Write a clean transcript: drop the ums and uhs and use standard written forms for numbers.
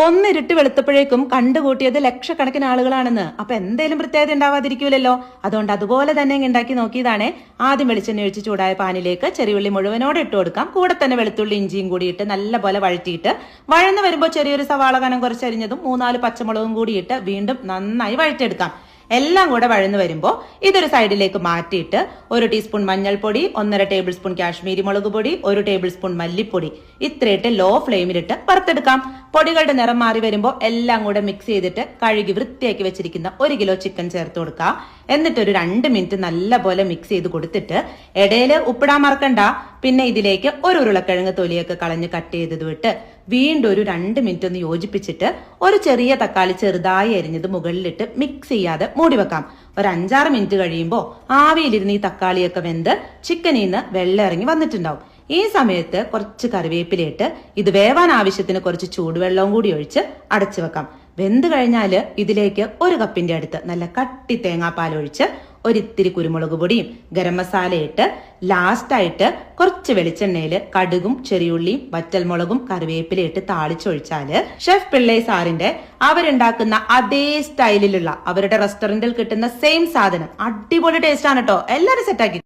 ഒന്നിരുട്ട് വെളുത്തപ്പോഴേക്കും കണ്ടുകൂട്ടിയത് ലക്ഷക്കണക്കിന് ആളുകളാണെന്ന്. അപ്പൊ എന്തേലും പ്രത്യേകത ഉണ്ടാവാതിരിക്കൂലല്ലോ. അതുകൊണ്ട് അതുപോലെ തന്നെ ഉണ്ടാക്കി നോക്കിയതാണ്. ആദ്യം വെളിച്ചെണ്ണ ഒഴിച്ച് ചൂടായ പാനിലേക്ക് ചെറിയുള്ളി മുഴുവനോടെ ഇട്ട് കൊടുക്കാം. കൂടെ തന്നെ വെളുത്തുള്ളി ഇഞ്ചിയും കൂടി ഇട്ട് നല്ലപോലെ വഴറ്റിയിട്ട് വഴന്ന് വരുമ്പോൾ ചെറിയൊരു സവാള കനം കുറച്ചരിഞ്ഞതും 3-4 പച്ചമുളകും കൂടി ഇട്ട് വീണ്ടും നന്നായി വഴറ്റിയെടുക്കാം. എല്ലാം കൂടെ വഴന്നു വരുമ്പോൾ ഇതൊരു സൈഡിലേക്ക് മാറ്റിയിട്ട് 1 ടീസ്പൂൺ മഞ്ഞൾപ്പൊടി, 1.5 ടേബിൾ സ്പൂൺ കാശ്മീരി മുളക് പൊടി, 1 ടേബിൾ സ്പൂൺ മല്ലിപ്പൊടി ഇത്രയിട്ട് ലോ ഫ്ലെയിമിലിട്ട് വറുത്തെടുക്കാം. പൊടികളുടെ നിറം മാറി വരുമ്പോൾ എല്ലാം കൂടെ മിക്സ് ചെയ്തിട്ട് കഴുകി വൃത്തിയാക്കി വെച്ചിരിക്കുന്ന 1 കിലോ ചിക്കൻ ചേർത്ത് കൊടുക്കുക. എന്നിട്ട് ഒരു 2 മിനിറ്റ് നല്ലപോലെ മിക്സ് ചെയ്ത് കൊടുത്തിട്ട് ഇടയിൽ ഉപ്പിടാൻ മറക്കണ്ട. പിന്നെ ഇതിലേക്ക് 1 ഉരുളക്കിഴങ്ങ് തൊലിയൊക്കെ കളഞ്ഞ് കട്ട് ചെയ്തത് വിട്ട് വീണ്ടും ഒരു 2 മിനിറ്റ് ഒന്ന് യോജിപ്പിച്ചിട്ട് ഒരു ചെറിയ തക്കാളി ചെറുതായി അരിഞ്ഞത് മുകളിലിട്ട് മിക്സ് ചെയ്യാതെ മൂടി വെക്കാം. ഒരു 5-6 മിനിറ്റ് കഴിയുമ്പോൾ ആവിയിലിരുന്ന് ഈ തക്കാളിയൊക്കെ വെന്ത് ചിക്കനിൽ നിന്ന് വെള്ളം ഇറങ്ങി വന്നിട്ടുണ്ടാവും. ഈ സമയത്ത് കുറച്ച് കറിവേപ്പിലയിട്ട് ഇത് വേവാൻ ആവശ്യത്തിന് കുറച്ച് ചൂടുവെള്ളവും കൂടി ഒഴിച്ച് അടച്ചു വെക്കാം. വെന്ത് കഴിഞ്ഞാല് ഇതിലേക്ക് 1 കപ്പിന്റെ അടുത്ത് നല്ല കട്ടി തേങ്ങാപ്പാൽ ഒഴിച്ച് ഒരിത്തിരി കുരുമുളക് പൊടിയും ഗരം മസാല ഇട്ട് ലാസ്റ്റായിട്ട് കുറച്ച് വെളിച്ചെണ്ണയില് കടുകും ചെറിയുള്ളിയും വറ്റൽമുളകും കറിവേപ്പിലയിട്ട് താളിച്ചൊഴിച്ചാല് ഷെഫ് പിള്ളൈ സാറിന്റെ അവരുണ്ടാക്കുന്ന അതേ സ്റ്റൈലിലുള്ള അവരുടെ റെസ്റ്റോറന്റിൽ കിട്ടുന്ന സെയിം സാധനം അടിപൊളി ടേസ്റ്റ് ആണ് കേട്ടോ. എല്ലാരും സെറ്റാക്കി.